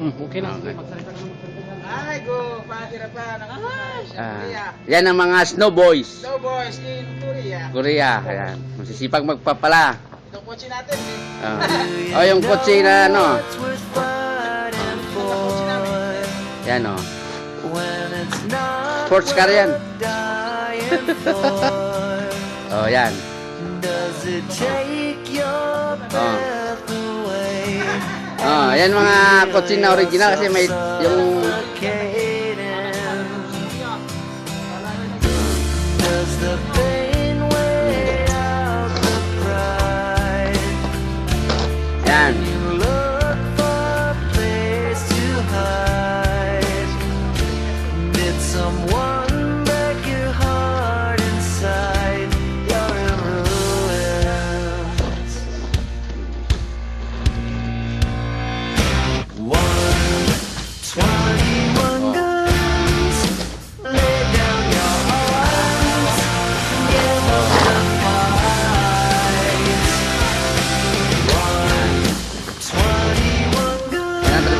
Okay na. Okay. Ay, go! Patira pa. Yan ang mga snow boys. Snow boys in Korea. Korea. Ayan. Masisipag magpapala. Itong kotse natin eh. Oh, yung kotse na ano. Kotse namin. Yan oh. Sports car yan. Oh, yan. Oh, yan mga kotse na original kasi may yung yan.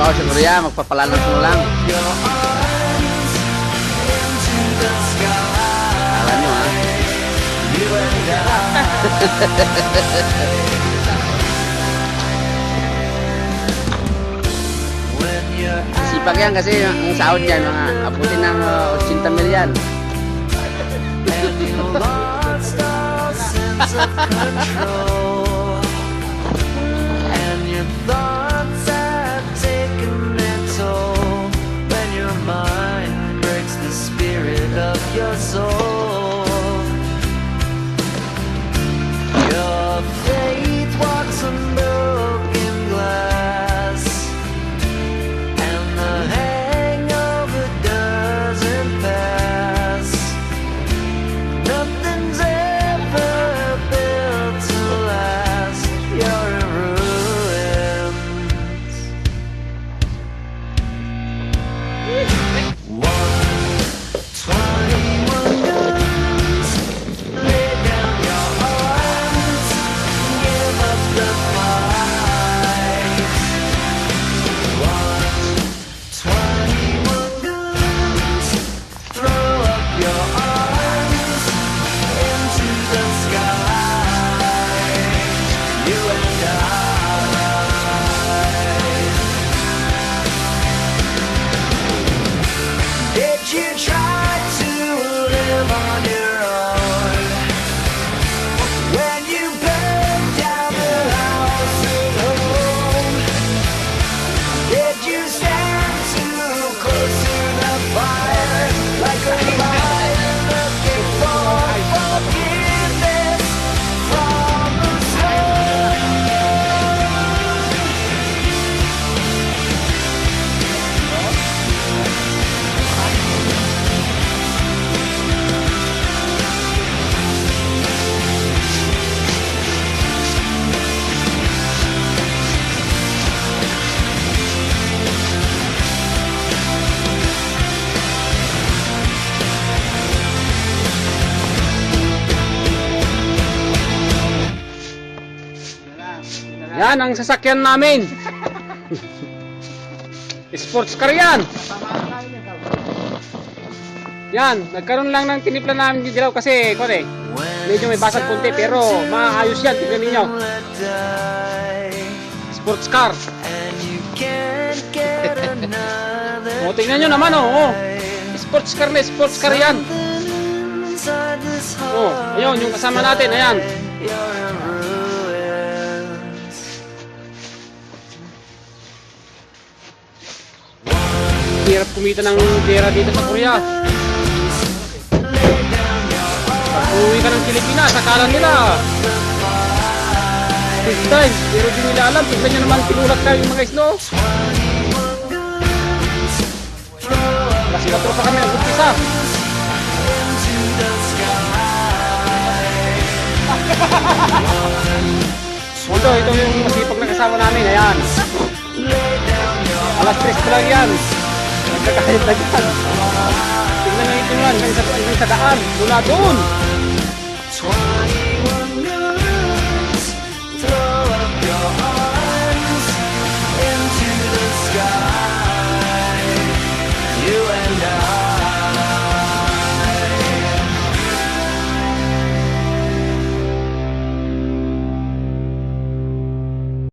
Ako sa Korea, magpapala ng snow lang. Alam nyo ha. Sipag yan kasi ang sahod yan mga abutin ng 80 milyan. Your soul, your faith walks on broken glass, and the hangover doesn't pass. Nothing's ever built to last. You're in ruins. 21 guns, lay down your arms, give up the fight. 21 guns, throw up your arms into the sky. You and I. Did you try to live on your own when you burned down the house at home? Did you stand too close to the fire like a fire looking for forgiveness from the sun? Yan ang sasakyan namin. Sports car yan. Yan, nagkaroon lang ng tinipla namin di dilaw kasi kore. Medyo may basag konti pero maayos yan, tignan niyo. Sports car. O, tingnan nyo naman oh. Sports car na, sports car yan. Oh, ayun yung kasama natin, ayan. Hirap kumita ng pera dito sa Korea. Pag uwi ka ng Pilipinas, akala nila first time, pero di nila alam. Tignan nyo naman, tinulak tayo yung mga snow. Kasi natropa kami ng umpisa. Ito yung masipag na kasama namin, ayan. Alas 3 pa lang yan. Nagkakahit na dyan. Tingnan nyo ito yan, hanggang sa daan. Mula doon.